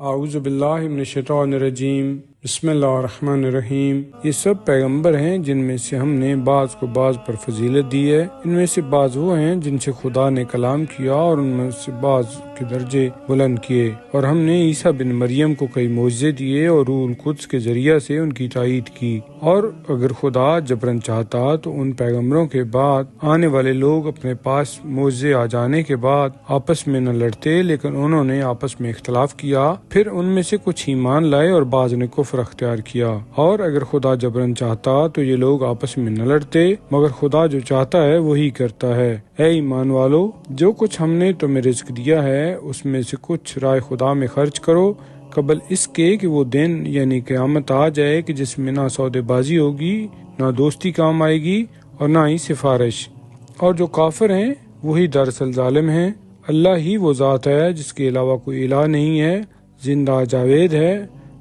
اعوذ باللہ من الشیطان الرجیم، بسم اللہ الرحمن الرحیم۔ یہ سب پیغمبر ہیں جن میں سے ہم نے بعض کو بعض پر فضیلت دی ہے۔ ان میں سے بعض وہ ہیں جن سے خدا نے کلام کیا اور ان میں سے بعض کے درجے بلند کیے، اور ہم نے عیسیٰ بن مریم کو کئی معجزے دیے اور روح القدس کے ذریعہ سے ان کی تائید کی۔ اور اگر خدا جبراً چاہتا تو ان پیغمبروں کے بعد آنے والے لوگ اپنے پاس معجزے آ جانے کے بعد آپس میں نہ لڑتے، لیکن انہوں نے آپس میں اختلاف کیا، پھر ان میں سے کچھ ایمان لائے اور بعض نے کفر اختیار کیا۔ اور اگر خدا جبراً چاہتا تو یہ لوگ آپس میں نہ لڑتے، مگر خدا جو چاہتا ہے وہی کرتا ہے۔ اے ایمان والو، جو کچھ ہم نے تمہیں رزق دیا ہے اس میں سے کچھ رائے خدا میں خرچ کرو، قبل اس کے کہ وہ دن یعنی قیامت آ جائے کہ جس میں نہ سودے بازی ہوگی، نہ دوستی کام آئے گی اور نہ ہی سفارش۔ اور جو کافر ہیں وہی دراصل ظالم ہیں۔ اللہ ہی وہ ذات ہے جس کے علاوہ کوئی الہ نہیں ہے، زندہ جاوید ہے،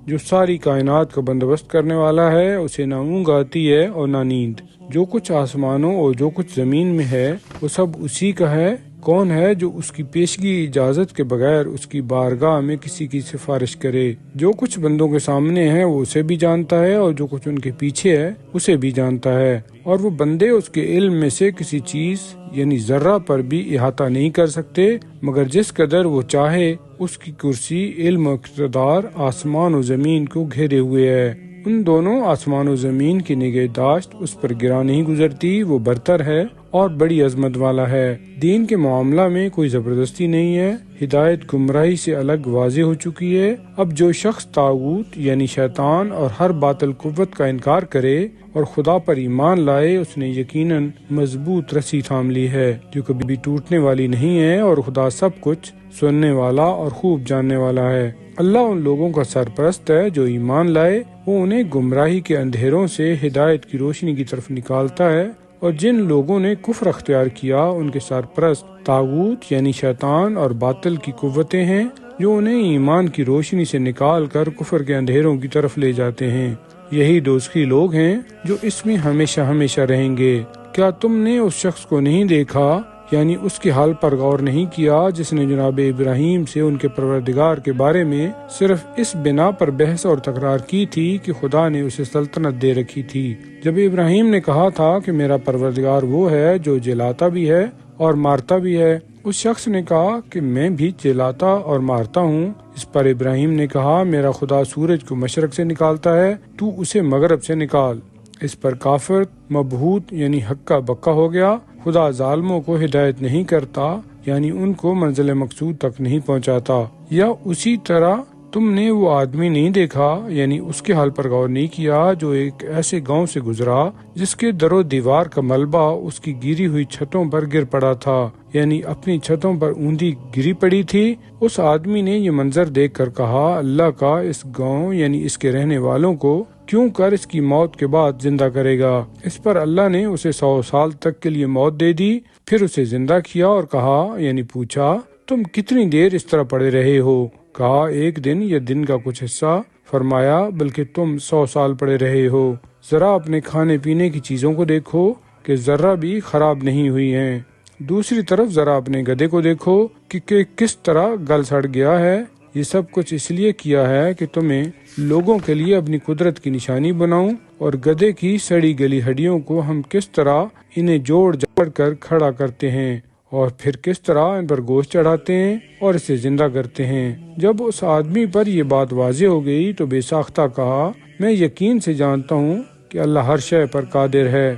جو ساری کائنات کا بندوبست کرنے والا ہے۔ اسے نہ اونگ آتی ہے اور نہ نیند۔ جو کچھ آسمانوں اور جو کچھ زمین میں ہے وہ سب اسی کا ہے۔ کون ہے جو اس کی پیشگی اجازت کے بغیر اس کی بارگاہ میں کسی کی سفارش کرے؟ جو کچھ بندوں کے سامنے ہے وہ اسے بھی جانتا ہے، اور جو کچھ ان کے پیچھے ہے اسے بھی جانتا ہے۔ اور وہ بندے اس کے علم میں سے کسی چیز یعنی ذرہ پر بھی احاطہ نہیں کر سکتے، مگر جس قدر وہ چاہے۔ اس کی کرسی علم و اقتدار آسمان و زمین کو گھیرے ہوئے ہے۔ ان دونوں آسمان و زمین کی نگہداشت اس پر گرا نہیں گزرتی۔ وہ برتر ہے اور بڑی عظمت والا ہے۔ دین کے معاملہ میں کوئی زبردستی نہیں ہے۔ ہدایت گمراہی سے الگ واضح ہو چکی ہے۔ اب جو شخص طاغوت یعنی شیطان اور ہر باطل قوت کا انکار کرے اور خدا پر ایمان لائے، اس نے یقیناً مضبوط رسی تھام لی ہے جو کبھی بھی ٹوٹنے والی نہیں ہے، اور خدا سب کچھ سننے والا اور خوب جاننے والا ہے۔ اللہ ان لوگوں کا سرپرست ہے جو ایمان لائے، وہ انہیں گمراہی کے اندھیروں سے ہدایت کی روشنی کی طرف نکالتا ہے، اور جن لوگوں نے کفر اختیار کیا ان کے سرپرست طاغوت یعنی شیطان اور باطل کی قوتیں ہیں، جو انہیں ایمان کی روشنی سے نکال کر کفر کے اندھیروں کی طرف لے جاتے ہیں۔ یہی دوزخی لوگ ہیں جو اس میں ہمیشہ ہمیشہ رہیں گے۔ کیا تم نے اس شخص کو نہیں دیکھا، یعنی اس کے حال پر غور نہیں کیا، جس نے جناب ابراہیم سے ان کے پروردگار کے بارے میں صرف اس بنا پر بحث اور تکرار کی تھی کہ خدا نے اسے سلطنت دے رکھی تھی؟ جب ابراہیم نے کہا تھا کہ میرا پروردگار وہ ہے جو جلاتا بھی ہے اور مارتا بھی ہے، اس شخص نے کہا کہ میں بھی جلاتا اور مارتا ہوں۔ اس پر ابراہیم نے کہا میرا خدا سورج کو مشرق سے نکالتا ہے، تو اسے مغرب سے نکال۔ اس پر کافر مبہوت یعنی ہکا بکا ہو گیا۔ خدا ظالموں کو ہدایت نہیں کرتا، یعنی ان کو منزل مقصود تک نہیں پہنچاتا۔ یا اسی طرح تم نے وہ آدمی نہیں دیکھا، یعنی اس کے حال پر غور نہیں کیا جو ایک ایسے گاؤں سے گزرا جس کے در و دیوار کا ملبہ اس کی گری ہوئی چھتوں پر گر پڑا تھا، یعنی اپنی چھتوں پر اوندھی گری پڑی تھی۔ اس آدمی نے یہ منظر دیکھ کر کہا اللہ کا اس گاؤں یعنی اس کے رہنے والوں کو کیوں کر اس کی موت کے بعد زندہ کرے گا؟ اس پر اللہ نے اسے 100 سال تک کے لیے موت دے دی، پھر اسے زندہ کیا اور کہا یعنی پوچھا تم کتنی دیر اس طرح پڑے رہے ہو؟ کہا ایک دن یا دن کا کچھ حصہ۔ فرمایا بلکہ تم 100 سال پڑے رہے ہو۔ ذرا اپنے کھانے پینے کی چیزوں کو دیکھو کہ ذرہ بھی خراب نہیں ہوئی ہیں۔ دوسری طرف ذرا اپنے گدھے کو دیکھو کہ کس طرح گل سڑ گیا ہے۔ یہ سب کچھ اس لیے کیا ہے کہ تمہیں لوگوں کے لیے اپنی قدرت کی نشانی بناؤں، اور گدھے کی سڑی گلی ہڈیوں کو ہم کس طرح انہیں جوڑ جاڑ کر کھڑا کرتے ہیں، اور پھر کس طرح ان پر گوشت چڑھاتے ہیں اور اسے زندہ کرتے ہیں۔ جب اس آدمی پر یہ بات واضح ہو گئی تو بے ساختہ کہا میں یقین سے جانتا ہوں کہ اللہ ہر شے پر قادر ہے۔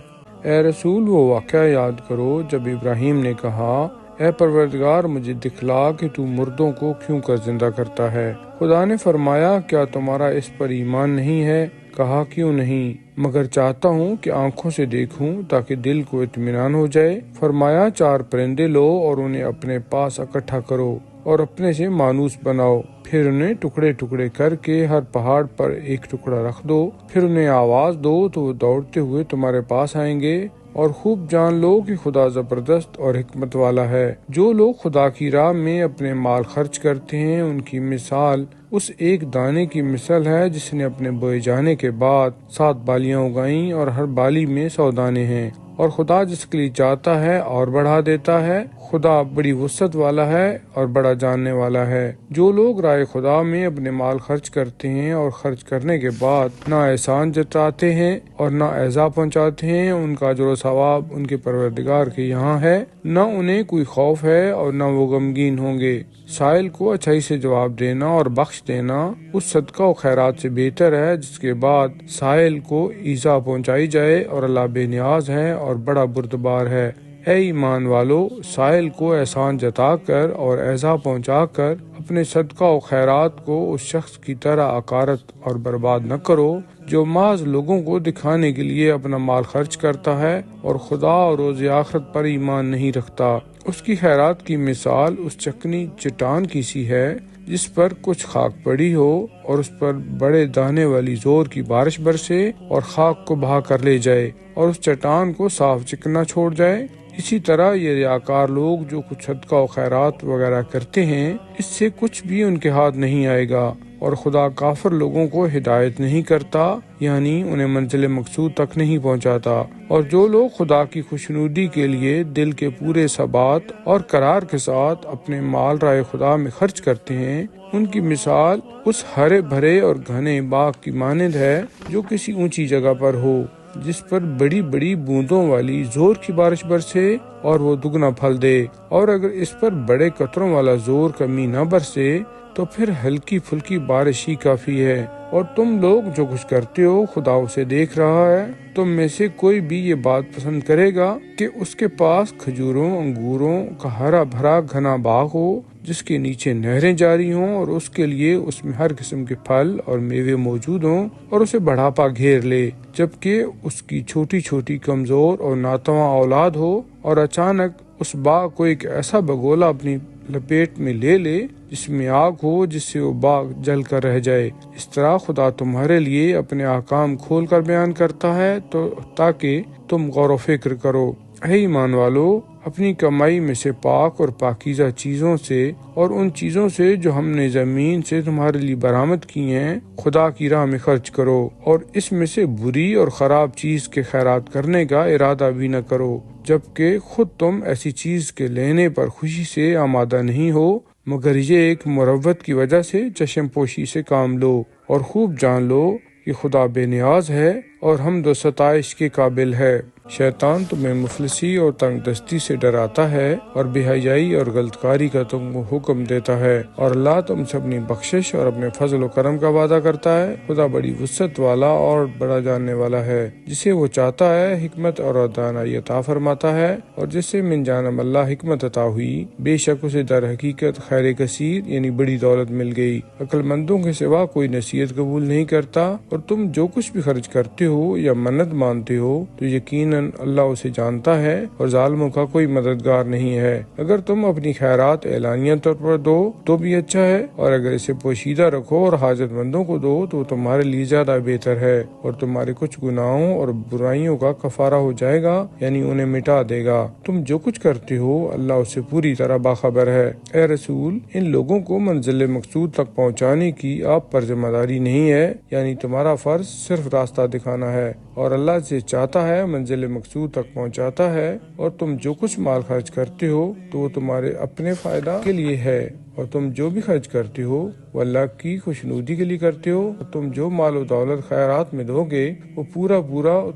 اے رسول وہ واقعہ یاد کرو جب ابراہیم نے کہا اے پروردگار مجھے دکھلا کہ تو مردوں کو کیوں کر زندہ کرتا ہے۔ خدا نے فرمایا کیا تمہارا اس پر ایمان نہیں ہے؟ کہا کیوں نہیں، مگر چاہتا ہوں کہ آنکھوں سے دیکھوں تاکہ دل کو اطمینان ہو جائے۔ فرمایا 4 پرندے لو اور انہیں اپنے پاس اکٹھا کرو اور اپنے سے مانوس بناؤ، پھر انہیں ٹکڑے ٹکڑے کر کے ہر پہاڑ پر ایک ٹکڑا رکھ دو، پھر انہیں آواز دو تو وہ دوڑتے ہوئے تمہارے پاس آئیں گے، اور خوب جان لو کہ خدا زبردست اور حکمت والا ہے۔ جو لوگ خدا کی راہ میں اپنے مال خرچ کرتے ہیں ان کی مثال اس ایک دانے کی مثل ہے جس نے اپنے بوئے جانے کے بعد 7 بالیاں اگائیں اور ہر بالی میں 100 دانے ہیں، اور خدا جس کے لیے چاہتا ہے اور بڑھا دیتا ہے۔ خدا بڑی وسعت والا ہے اور بڑا جاننے والا ہے۔ جو لوگ رائے خدا میں اپنے مال خرچ کرتے ہیں اور خرچ کرنے کے بعد نہ احسان جتاتے ہیں اور نہ ایذا پہنچاتے ہیں، ان کا اجر و ثواب ان کے پروردگار کے یہاں ہے، نہ انہیں کوئی خوف ہے اور نہ وہ غمگین ہوں گے۔ سائل کو اچھائی سے جواب دینا اور بخش دینا اس صدقہ و خیرات سے بہتر ہے جس کے بعد سائل کو ایذا پہنچائی جائے، اور اللہ بے نیاز ہے اور بڑا بردبار ہے۔ اے ایمان والو، سائل کو احسان جتا کر اور ایذا پہنچا کر اپنے صدقہ و خیرات کو اس شخص کی طرح عکارت اور برباد نہ کرو جو محض لوگوں کو دکھانے کے لیے اپنا مال خرچ کرتا ہے اور خدا اور روز آخرت پر ایمان نہیں رکھتا۔ اس کی خیرات کی مثال اس چکنی چٹان کی سی ہے جس پر کچھ خاک پڑی ہو اور اس پر بڑے دانے والی زور کی بارش برسے اور خاک کو بہا کر لے جائے اور اس چٹان کو صاف چکنا چھوڑ جائے۔ اسی طرح یہ ریاکار لوگ جو کچھ صدقہ و خیرات وغیرہ کرتے ہیں، اس سے کچھ بھی ان کے ہاتھ نہیں آئے گا، اور خدا کافر لوگوں کو ہدایت نہیں کرتا، یعنی انہیں منزل مقصود تک نہیں پہنچاتا۔ اور جو لوگ خدا کی خوشنودی کے لیے دل کے پورے ثبات اور قرار کے ساتھ اپنے مال رائے خدا میں خرچ کرتے ہیں، ان کی مثال اس ہرے بھرے اور گھنے باغ کی مانند ہے جو کسی اونچی جگہ پر ہو، جس پر بڑی بڑی بوندوں والی زور کی بارش برسے اور وہ دگنا پھل دے، اور اگر اس پر بڑے قطروں والا زور کمی نہ برسے تو پھر ہلکی پھلکی بارش ہی کافی ہے۔ اور تم لوگ جو کچھ کرتے ہو خدا اسے دیکھ رہا ہے۔ تم میں سے کوئی بھی یہ بات پسند کرے گا کہ اس کے پاس کھجوروں انگوروں کا ہرا بھرا گھنا باغ ہو جس کے نیچے نہریں جاری ہوں، اور اس کے لیے اس میں ہر قسم کے پھل اور میوے موجود ہوں، اور اسے بڑھاپا گھیر لے، جبکہ اس کی چھوٹی چھوٹی کمزور اور ناتواں اولاد ہو، اور اچانک اس باغ کو ایک ایسا بگولا اپنی لپیٹ میں لے لے جس میں آگ ہو جس سے وہ باغ جل کر رہ جائے۔ اس طرح خدا تمہارے لیے اپنے احکام کھول کر بیان کرتا ہے تاکہ تم غور و فکر کرو۔ اے ایمان والو، اپنی کمائی میں سے پاک اور پاکیزہ چیزوں سے اور ان چیزوں سے جو ہم نے زمین سے تمہارے لیے برآمد کی ہیں خدا کی راہ میں خرچ کرو، اور اس میں سے بری اور خراب چیز کے خیرات کرنے کا ارادہ بھی نہ کرو، جبکہ خود تم ایسی چیز کے لینے پر خوشی سے آمادہ نہیں ہو، مگر یہ ایک مروت کی وجہ سے چشم پوشی سے کام لو، اور خوب جان لو کہ خدا بے نیاز ہے اور حمد و ستائش کے قابل ہے۔ شیطان تمہیں مفلسی اور تنگ دستی سے ڈراتا ہے اور بے حیائی اور غلط کاری کا تم کو حکم دیتا ہے، اور اللہ تم سے اپنی بخشش اور اپنے فضل و کرم کا وعدہ کرتا ہے۔ خدا بڑی وسعت والا اور بڑا جاننے والا ہے، جسے وہ چاہتا ہے حکمت اور دانائی عطا فرماتا ہے، اور جس سے من جانب اللہ حکمت عطا ہوئی، بے شک اسے در حقیقت خیر کثیر یعنی بڑی دولت مل گئی۔ عقل مندوں کے سوا کوئی نصیحت قبول نہیں کرتا، اور تم جو کچھ بھی خرچ کرتے ہو یا منت مانتے ہو تو یقیناً اللہ اسے جانتا ہے، اور ظالموں کا کوئی مددگار نہیں ہے۔ اگر تم اپنی خیرات اعلانیہ طور پر دو تو بھی اچھا ہے، اور اگر اسے پوشیدہ رکھو اور حاجت مندوں کو دو تو تمہارے لیے زیادہ بہتر ہے، اور تمہارے کچھ گناہوں اور برائیوں کا کفارہ ہو جائے گا، یعنی انہیں مٹا دے گا۔ تم جو کچھ کرتے ہو اللہ اس سے پوری طرح باخبر ہے۔ اے رسول، ان لوگوں کو منزل مقصود تک پہنچانے کی آپ پر ذمہ داری نہیں ہے، یعنی تمہارا فرض صرف راستہ دکھانا ہے، اور اللہ سے چاہتا ہے منزل مقصود تک پہنچاتا ہے۔ اور تم جو کچھ مال خرچ کرتے ہو تو وہ تمہارے اپنے فائدہ کے لیے ہے، اور تم جو بھی خرچ کرتے ہو وہ اللہ کی خوشنودی کے لیے کرتے ہو، اور تم جو مال و دولت خیرات میں دو گے وہ پورا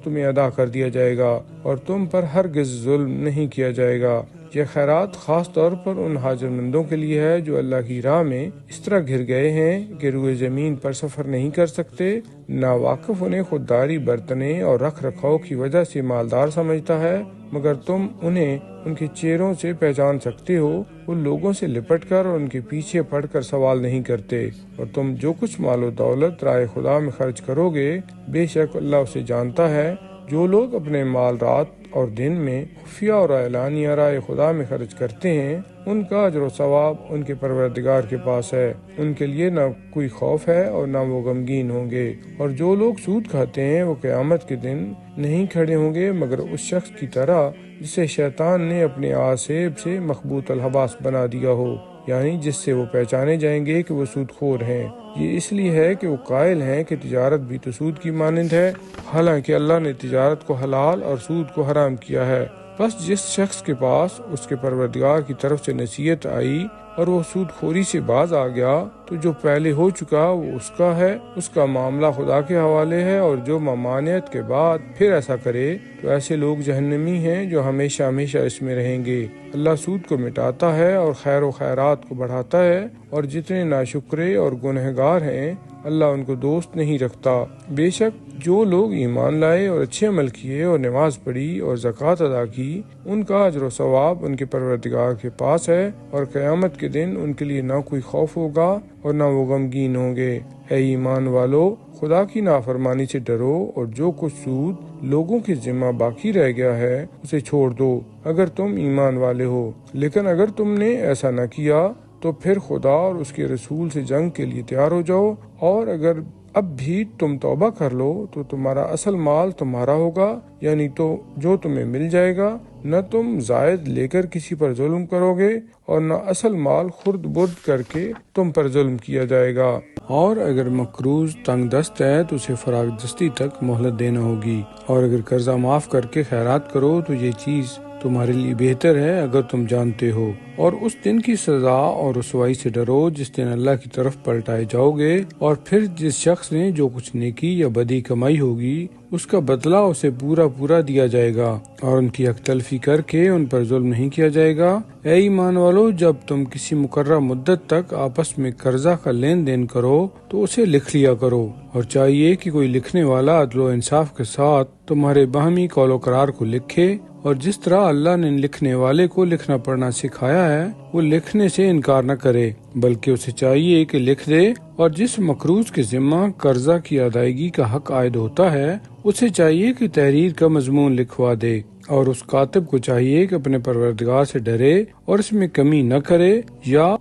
تمہیں ادا کر دیا جائے گا، اور تم پر ہرگز ظلم نہیں کیا جائے گا۔ یہ خیرات خاص طور پر ان حاجت مندوں کے لیے ہے جو اللہ کی راہ میں اس طرح گر گئے ہیں کہ روئے زمین پر سفر نہیں کر سکتے۔ ناواقف انہیں خودداری برتنے اور رکھ رکھاؤ کی وجہ سے مالدار سمجھتا ہے، مگر تم انہیں ان کے چہروں سے پہچان سکتے ہو۔ وہ لوگوں سے لپٹ کر اور ان کے پیچھے پڑ کر سوال نہیں کرتے، اور تم جو کچھ مال و دولت رائے خدا میں خرچ کرو گے بے شک اللہ اسے جانتا ہے۔ جو لوگ اپنے مال رات اور دن میں خفیہ اور اعلانیہ رائے خدا میں خرچ کرتے ہیں، ان کا اجر و ثواب ان کے پروردگار کے پاس ہے، ان کے لیے نہ کوئی خوف ہے اور نہ وہ غمگین ہوں گے۔ اور جو لوگ سود کھاتے ہیں وہ قیامت کے دن نہیں کھڑے ہوں گے مگر اس شخص کی طرح جسے شیطان نے اپنے آسیب سے مخبوط الحباس بنا دیا ہو، یعنی جس سے وہ پہچانے جائیں گے کہ وہ سود خور ہیں۔ یہ اس لیے ہے کہ وہ قائل ہیں کہ تجارت بھی تو سود کی مانند ہے، حالانکہ اللہ نے تجارت کو حلال اور سود کو حرام کیا ہے۔ بس جس شخص کے پاس اس کے پروردگار کی طرف سے نصیحت آئی اور وہ سود خوری سے باز آ گیا تو جو پہلے ہو چکا وہ اس کا ہے، اس کا معاملہ خدا کے حوالے ہے، اور جو ممانعت کے بعد پھر ایسا کرے تو ایسے لوگ جہنمی ہیں جو ہمیشہ ہمیشہ اس میں رہیں گے۔ اللہ سود کو مٹاتا ہے اور خیر و خیرات کو بڑھاتا ہے، اور جتنے ناشکرے اور گنہگار ہیں اللہ ان کو دوست نہیں رکھتا۔ بے شک جو لوگ ایمان لائے اور اچھے عمل کیے اور نماز پڑھی اور زکوٰۃ ادا کی، ان کا اجر و ثواب ان کے پروردگار کے پاس ہے، اور قیامت کے دن ان کے لیے نہ کوئی خوف ہوگا اور نہ وہ غمگین ہوں گے۔ اے ایمان والو، خدا کی نافرمانی سے ڈرو، اور جو کچھ سود لوگوں کے ذمہ باقی رہ گیا ہے اسے چھوڑ دو اگر تم ایمان والے ہو۔ لیکن اگر تم نے ایسا نہ کیا تو پھر خدا اور اس کے رسول سے جنگ کے لیے تیار ہو جاؤ، اور اگر اب بھی تم توبہ کر لو تو تمہارا اصل مال تمہارا ہوگا، یعنی تو جو تمہیں مل جائے گا، نہ تم زائد لے کر کسی پر ظلم کرو گے اور نہ اصل مال خرد برد کر کے تم پر ظلم کیا جائے گا۔ اور اگر مقروض تنگ دست ہے تو اسے فراغ دستی تک مہلت دینا ہوگی، اور اگر قرضہ معاف کر کے خیرات کرو تو یہ چیز تمہارے لیے بہتر ہے اگر تم جانتے ہو۔ اور اس دن کی سزا اور رسوائی سے ڈرو جس دن اللہ کی طرف پلٹائے جاؤ گے، اور پھر جس شخص نے جو کچھ نیکی یا بدی کمائی ہوگی اس کا بدلہ اسے پورا پورا دیا جائے گا، اور ان کی حق تلفی کر کے ان پر ظلم نہیں کیا جائے گا۔ اے ایمان والو، جب تم کسی مقررہ مدت تک آپس میں قرضہ کا لین دین کرو تو اسے لکھ لیا کرو، اور چاہیے کہ کوئی لکھنے والا عدل و انصاف کے ساتھ تمہارے باہمی قول و قرار کو لکھے، اور جس طرح اللہ نے لکھنے والے کو لکھنا پڑھنا سکھایا ہے وہ لکھنے سے انکار نہ کرے، بلکہ اسے چاہیے کہ لکھ دے۔ اور جس مقروض کے ذمہ قرضہ کی ادائیگی کا حق عائد ہوتا ہے اسے چاہیے کہ تحریر کا مضمون لکھوا دے، اور اس کاتب کو چاہیے کہ اپنے پروردگار سے ڈرے اور اس میں کمی نہ کرے،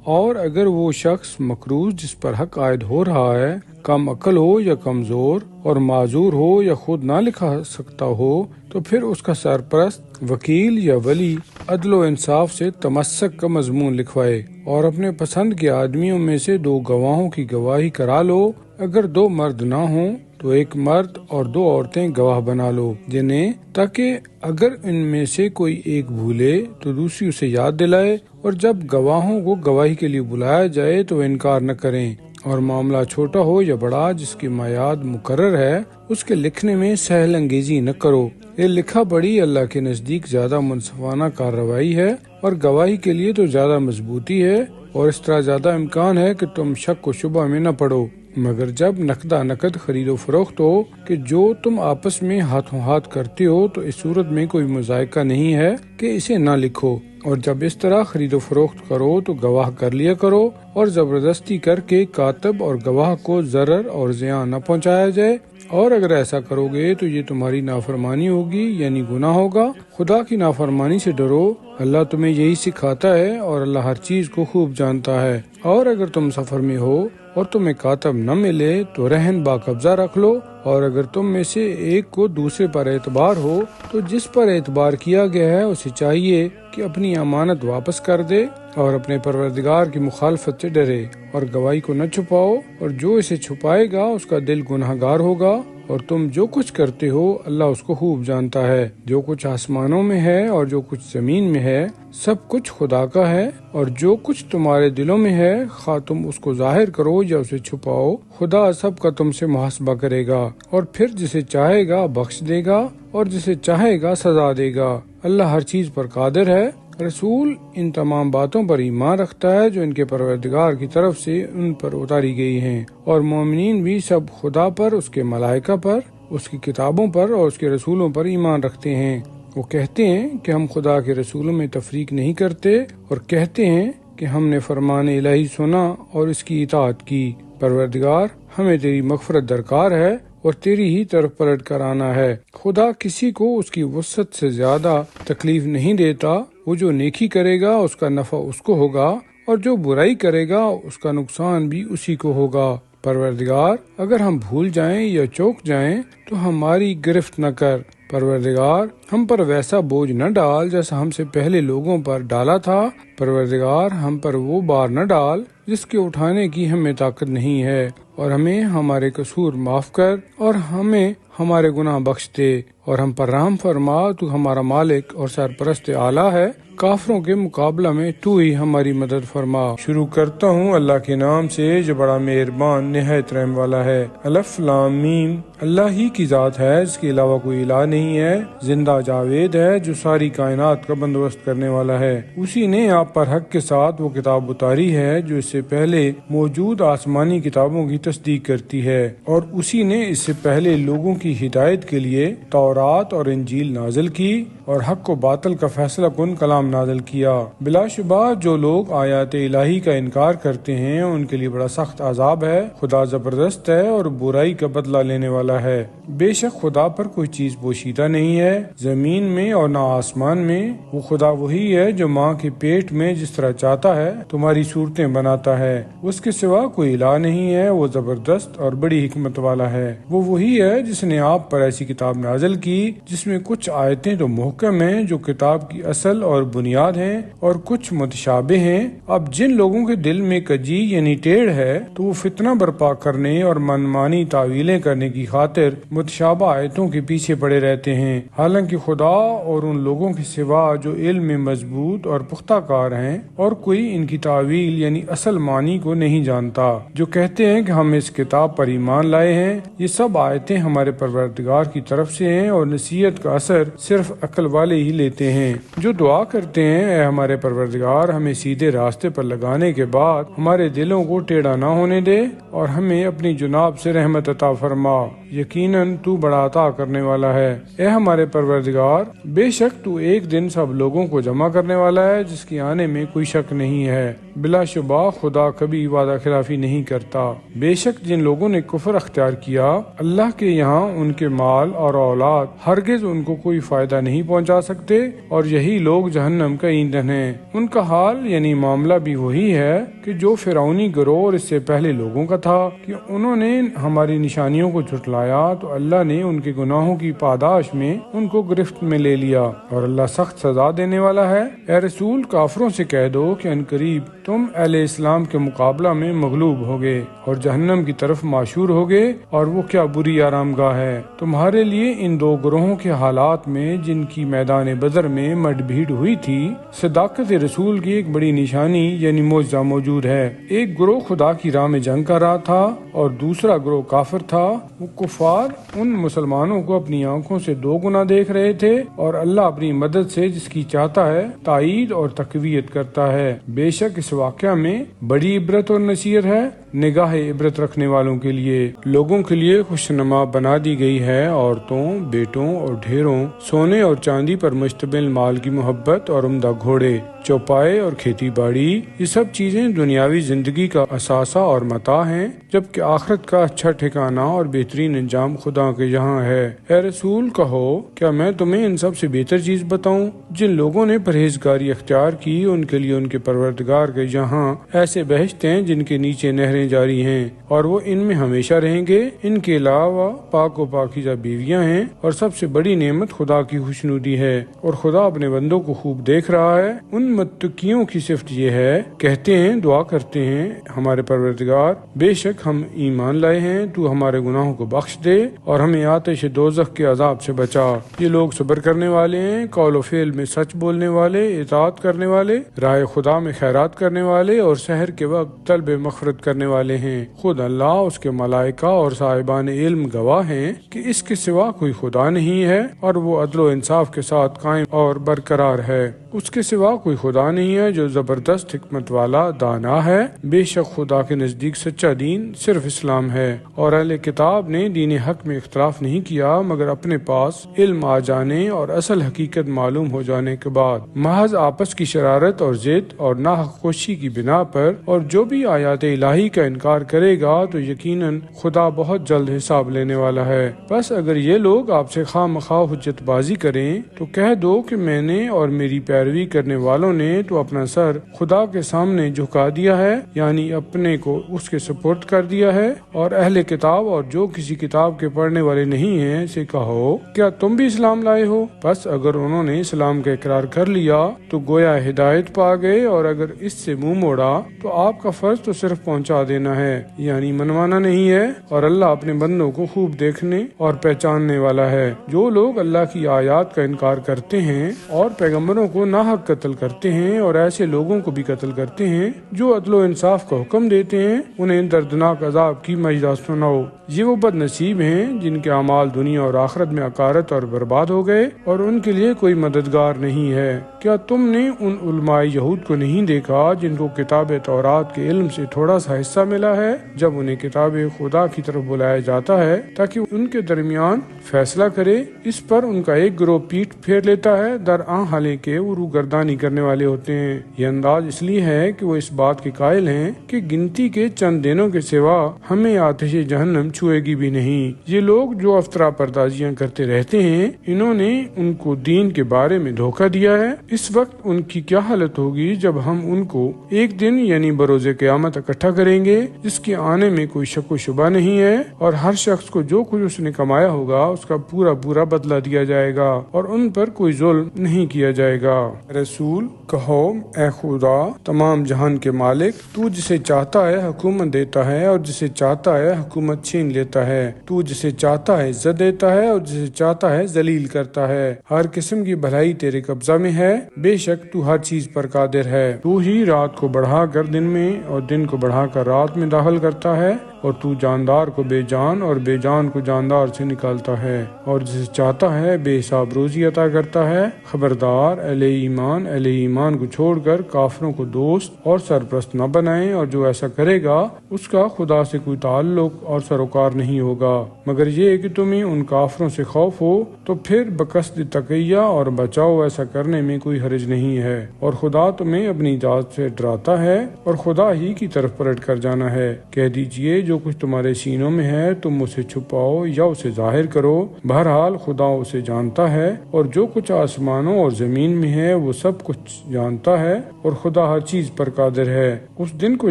اور اگر وہ شخص مقروض جس پر حق عائد ہو رہا ہے کم عقل ہو یا کمزور اور معذور ہو یا خود نہ لکھا سکتا ہو تو پھر اس کا سرپرست، وکیل یا ولی عدل و انصاف سے تمسک کا مضمون لکھوائے، اور اپنے پسند کے آدمیوں میں سے 2 گواہوں کی گواہی کرا لو۔ اگر 2 مرد نہ ہوں تو 1 مرد اور 2 عورتیں گواہ بنا لو جنہیں، تاکہ اگر ان میں سے کوئی ایک بھولے تو دوسری اسے یاد دلائے، اور جب گواہوں کو گواہی کے لیے بلایا جائے تو انکار نہ کریں، اور معاملہ چھوٹا ہو یا بڑا جس کی میعاد مقرر ہے اس کے لکھنے میں سہل انگیزی نہ کرو۔ یہ لکھا پڑھی اللہ کے نزدیک زیادہ منصفانہ کارروائی ہے، اور گواہی کے لیے تو زیادہ مضبوطی ہے، اور اس طرح زیادہ امکان ہے کہ تم شک و شبہ میں نہ پڑو، مگر جب نقدہ نقد خرید و فروخت ہو کہ جو تم آپس میں ہاتھوں ہاتھ کرتے ہو تو اس صورت میں کوئی مذائقہ نہیں ہے کہ اسے نہ لکھو، اور جب اس طرح خرید و فروخت کرو تو گواہ کر لیا کرو، اور زبردستی کر کے کاتب اور گواہ کو ضرر اور زیاں نہ پہنچایا جائے، اور اگر ایسا کرو گے تو یہ تمہاری نافرمانی ہوگی، یعنی گناہ ہوگا۔ خدا کی نافرمانی سے ڈرو، اللہ تمہیں یہی سکھاتا ہے، اور اللہ ہر چیز کو خوب جانتا ہے۔ اور اگر تم سفر میں ہو اور تمہیں کاتب نہ ملے تو رہن با قبضہ رکھ لو، اور اگر تم میں سے ایک کو دوسرے پر اعتبار ہو تو جس پر اعتبار کیا گیا ہے اسے چاہیے کہ اپنی امانت واپس کر دے، اور اپنے پروردگار کی مخالفت سے ڈرے، اور گواہی کو نہ چھپاؤ، اور جو اسے چھپائے گا اس کا دل گناہگار ہوگا، اور تم جو کچھ کرتے ہو اللہ اس کو خوب جانتا ہے۔ جو کچھ آسمانوں میں ہے اور جو کچھ زمین میں ہے سب کچھ خدا کا ہے، اور جو کچھ تمہارے دلوں میں ہے خواہ تم اس کو ظاہر کرو یا اسے چھپاؤ، خدا سب کا تم سے محاسبہ کرے گا، اور پھر جسے چاہے گا بخش دے گا اور جسے چاہے گا سزا دے گا۔ اللہ ہر چیز پر قادر ہے۔ رسول ان تمام باتوں پر ایمان رکھتا ہے جو ان کے پروردگار کی طرف سے ان پر اتاری گئی ہیں، اور مومنین بھی سب خدا پر، اس کے ملائکہ پر، اس کی کتابوں پر اور اس کے رسولوں پر ایمان رکھتے ہیں۔ وہ کہتے ہیں کہ ہم خدا کے رسولوں میں تفریق نہیں کرتے، اور کہتے ہیں کہ ہم نے فرمان الہی سنا اور اس کی اطاعت کی۔ پروردگار، ہمیں تیری مغفرت درکار ہے اور تیری ہی طرف پلٹ کر آنا ہے۔ خدا کسی کو اس کی وسعت سے زیادہ تکلیف نہیں دیتا، وہ جو نیکی کرے گا اس کا نفع اس کو ہوگا، اور جو برائی کرے گا اس کا نقصان بھی اسی کو ہوگا۔ پروردگار، اگر ہم بھول جائیں یا چوک جائیں تو ہماری گرفت نہ کر۔ پروردگار، ہم پر ویسا بوجھ نہ ڈال جیسا ہم سے پہلے لوگوں پر ڈالا تھا۔ پروردگار، ہم پر وہ بار نہ ڈال جس کے اٹھانے کی ہمیں طاقت نہیں ہے، اور ہمیں ہمارے قصور معاف کر، اور ہمیں ہمارے گناہ بخش دے اور ہم پر رحم فرما، تو ہمارا مالک اور سرپرست اعلیٰ ہے، کافروں کے مقابلہ میں تو ہی ہماری مدد فرما۔ شروع کرتا ہوں اللہ کے نام سے جو بڑا مہربان نہایت رحم والا ہے۔ الف لام میم، اللہ ہی کی ذات ہے، اس کے علاوہ کوئی الہ نہیں ہے، زندہ جاوید ہے جو ساری کائنات کا بندوبست کرنے والا ہے۔ اسی نے آپ پر حق کے ساتھ وہ کتاب اتاری ہے جو اس سے پہلے موجود آسمانی کتابوں کی تصدیق کرتی ہے، اور اسی نے اس سے پہلے لوگوں کی ہدایت کے لیے تورات اور انجیل نازل کی اور حق و باطل کا فیصلہ کن کلام نازل کیا۔ بلا شبہ جو لوگ آیات الہی کا انکار کرتے ہیں ان کے لیے بڑا سخت عذاب ہے۔ خدا زبردست ہے اور برائی کا بدلہ لینے والا ہے۔ بے شک خدا پر کوئی چیز پوشیدہ نہیں ہے، زمین میں اور نہ آسمان میں۔ وہ خدا وہی ہے جو ماں کے پیٹ میں جس طرح چاہتا ہے تمہاری صورتیں بناتا ہے، اس کے سوا کوئی الہ نہیں ہے۔ وہ زبردست اور بڑی حکمت والا ہے۔ وہ وہی ہے جس نے آپ پر ایسی کتاب نازل کی جس میں کچھ آیتیں تو محکم ہیں جو کتاب کی اصل اور بنیاد ہیں، اور کچھ متشابہ ہیں۔ اب جن لوگوں کے دل میں کجی یعنی ٹیڑھ ہے تو وہ فتنہ برپا کرنے اور منمانی تعویلیں کرنے کی خاطر متشابہ آیتوں کے پیچھے پڑے رہتے ہیں، حالانکہ خدا اور ان لوگوں کے سوا جو علم میں مضبوط اور پختہ کار ہیں اور کوئی ان کی تعویل یعنی اصل معنی کو نہیں جانتا، جو کہتے ہیں کہ ہم اس کتاب پر ایمان لائے ہیں۔ یہ سب آیتیں ہمارے پروردگار کی طرف سے ہیں اور نصیحت کا اثر صرف عقل والے ہی لیتے ہیں۔ جو دعا کرتے ہیں اے ہمارے پروردگار ہمیں سیدھے راستے پر لگانے کے بعد ہمارے دلوں کو ٹیڑھا نہ ہونے دے اور ہمیں اپنی جناب سے رحمت عطا فرما، یقیناً تو بڑا عطا کرنے والا ہے۔ اے ہمارے پروردگار بے شک تو ایک دن سب لوگوں کو جمع کرنے والا ہے جس کے آنے میں کوئی شک نہیں ہے۔ بلا شبہ خدا کبھی وعدہ خلافی نہیں کرتا۔ بے شک جن لوگوں نے کفر اختیار کیا اللہ کے یہاں ان کے مال اور اولاد ہرگز ان کو کوئی فائدہ نہیں پہنچا سکتے، اور یہی لوگ جہنم کا ایندھن ہیں۔ ان کا حال یعنی معاملہ بھی وہی ہے کہ جو فرعونی گروہ اور اس سے پہلے لوگوں کا تھا کہ انہوں نے ہماری نشانیوں کو جھٹلایا تو اللہ نے ان کے گناہوں کی پاداش میں ان کو گرفت میں لے لیا، اور اللہ سخت سزا دینے والا ہے۔ اے رسول کافروں سے کہہ دو کہ عنقریب تم اہل اسلام کے مقابلہ میں مغلوب ہوگے اور جہنم کی طرف معشور ہوگے، اور وہ کیا بری آرام گاہ ہے تمہارے لیے۔ ان دو گروہوں کے حالات میں جن کی میدان بدر میں مڈ بھیڑ ہوئی تھی صداقت رسول کی ایک بڑی نشانی یعنی معجزہ موجود ہے۔ ایک گروہ خدا کی راہ میں جنگ کر رہا تھا اور دوسرا گروہ کافر تھا۔ وہ کفار ان مسلمانوں کو اپنی آنکھوں سے دو گنا دیکھ رہے تھے، اور اللہ اپنی مدد سے جس کی چاہتا ہے تائید اور تقویت کرتا ہے۔ بے شک اس واقعہ میں بڑی عبرت اور نصیحت ہے نگاہ عبرت رکھنے والوں کے لیے۔ لوگوں کے لیے خوشنما بنا دی گئی ہے عورتوں، بیٹوں اور ڈھیروں، سونے اور چاندی پر مشتمل مال کی محبت اور عمدہ گھوڑے، چوپائے اور کھیتی باڑی۔ یہ سب چیزیں دنیاوی زندگی کا اثاثہ اور متاع ہیں، جبکہ آخرت کا اچھا ٹھکانہ اور بہترین انجام خدا کے یہاں ہے۔ اے رسول کہو کیا میں تمہیں ان سب سے بہتر چیز بتاؤں؟ جن لوگوں نے پرہیزگاری اختیار کی ان کے لیے ان کے پروردگار کے یہاں ایسے بہشت ہیں جن کے نیچے نہریں جاری ہیں، اور وہ ان میں ہمیشہ رہیں گے۔ ان کے علاوہ پاک و پاکیزہ بیویاں ہیں، اور سب سے بڑی نعمت خدا کی خوشنودی ہے، اور خدا اپنے بندوں کو خوب دیکھ رہا ہے۔ ان متقیوں کی صفت یہ ہے، کہتے ہیں دعا کرتے ہیں ہمارے پروردگار بے شک ہم ایمان لائے ہیں، تو ہمارے گناہوں کو بخش دے اور ہمیں آتش دوزخ کے عذاب سے بچا۔ یہ لوگ صبر کرنے والے ہیں، قول و فعل میں سچ بولنے والے، اطاعت کرنے والے، راہ خدا میں خیرات کرنے والے، اور سحر کے وقت طلب مغفرت کرنے والے ہیں۔ خود اللہ، اس کے ملائکہ اور صاحبان علم گواہ ہیں کہ اس کے سوا کوئی خدا نہیں ہے، اور وہ عدل و انصاف کے ساتھ قائم اور برقرار ہے۔ اس کے سوا کوئی خدا نہیں ہے جو زبردست حکمت والا دانا ہے۔ بے شک خدا کے نزدیک سچا دین صرف اسلام ہے، اور اہل کتاب نے دین حق میں اختلاف نہیں کیا مگر اپنے پاس علم آ جانے اور اصل حقیقت معلوم ہو جانے کے بعد، محض آپس کی شرارت اور ضد اور ناحق خوشی کی بنا پر۔ اور جو بھی آیات الہی کا انکار کرے گا تو یقیناً خدا بہت جلد حساب لینے والا ہے۔ بس اگر یہ لوگ آپ سے خواہ مخواہ حجت بازی کریں تو کہہ دو کہ میں نے اور میری پیروی کرنے والوں نے تو اپنا سر خدا کے سامنے جھکا دیا ہے، یعنی اپنے کو اس کے سپرد کر دیا ہے۔ اور اہل کتاب اور جو کسی کتاب کے پڑھنے والے نہیں ہیں سے کہو کیا تم بھی اسلام لائے ہو؟ بس اگر انہوں نے اسلام کا اقرار کر لیا تو گویا ہدایت پا گئے، اور اگر اس سے منہ موڑا تو آپ کا فرض تو صرف پہنچا بتا دینا ہے، یعنی منوانا نہیں ہے، اور اللہ اپنے بندوں کو خوب دیکھنے اور پہچاننے والا ہے۔ جو لوگ اللہ کی آیات کا انکار کرتے ہیں اور پیغمبروں کو ناحق قتل کرتے ہیں اور ایسے لوگوں کو بھی قتل کرتے ہیں جو عدل و انصاف کا حکم دیتے ہیں، انہیں دردناک عذاب کی مژدہ سناؤ۔ یہ وہ بد نصیب ہیں جن کے اعمال دنیا اور آخرت میں عکارت اور برباد ہو گئے اور ان کے لیے کوئی مددگار نہیں ہے۔ کیا تم نے ان علماء یہود کو نہیں دیکھا جن کو کتاب تورات کے علم سے تھوڑا سا حصہ ملا ہے، جب انہیں کتاب خدا کی طرف بلایا جاتا ہے تاکہ ان کے درمیان فیصلہ کرے، اس پر ان کا ایک گروہ پیٹھ پھیر لیتا ہے، درآں حالانکہ وہ روگردانی کرنے والے ہوتے ہیں۔ یہ انداز اس لیے ہے کہ وہ اس بات کے قائل ہیں کہ گنتی کے چند دنوں کے سوا ہمیں آتش جہنم چھوئے گی بھی نہیں۔ یہ لوگ جو افطرا پردازیاں کرتے رہتے ہیں، انہوں نے ان کو دین کے بارے میں دھوکہ دیا ہے۔ اس وقت ان کی کیا حالت ہوگی جب ہم ان کو ایک دن یعنی بروز قیامت اکٹھا کریں گے جس کے آنے میں کوئی شک و شبہ نہیں ہے، اور ہر شخص کو جو کچھ اس نے کمایا ہوگا اس کا پورا پورا بدلہ دیا جائے گا اور ان پر کوئی ظلم نہیں کیا جائے گا۔ رسول کہو، اے خدا تمام جہان کے مالک، تو جسے چاہتا ہے حکومت دیتا ہے اور جسے چاہتا ہے حکومت چھین لیتا ہے، تو جسے چاہتا ہے عزت دیتا ہے اور جسے چاہتا ہے ذلیل کرتا ہے، ہر قسم کی بھلائی تیرے قبضہ میں ہے، بے شک تو ہر چیز پر قادر ہے۔ تو ہی رات کو بڑھا کر دن میں اور دن کو بڑھا کر رات میں داخل کرتا ہے، اور تو جاندار کو بے جان اور بے جان کو جاندار سے نکالتا ہے، اور جسے چاہتا ہے بے حساب روزی عطا کرتا ہے۔ خبردار اہل ایمان کو چھوڑ کر کافروں کو دوست اور سرپرست نہ بنائیں، اور جو ایسا کرے گا اس کا خدا سے کوئی تعلق اور سروکار نہیں ہوگا، مگر یہ کہ تمہیں ان کافروں سے خوف ہو تو پھر بقصد تقیہ اور بچاؤ ایسا کرنے میں کوئی حرج نہیں ہے، اور خدا تمہیں اپنی ذات سے ڈراتا ہے اور خدا ہی کی طرف پلٹ کر جانا ہے۔ کہہ دیجئے جو کچھ تمہارے سینوں میں ہے تم اسے چھپاؤ یا اسے ظاہر کرو، بہرحال خدا اسے جانتا ہے، اور جو کچھ آسمانوں اور زمین میں ہے وہ سب کچھ جانتا ہے، اور خدا ہر چیز پر قادر ہے۔ اس دن کو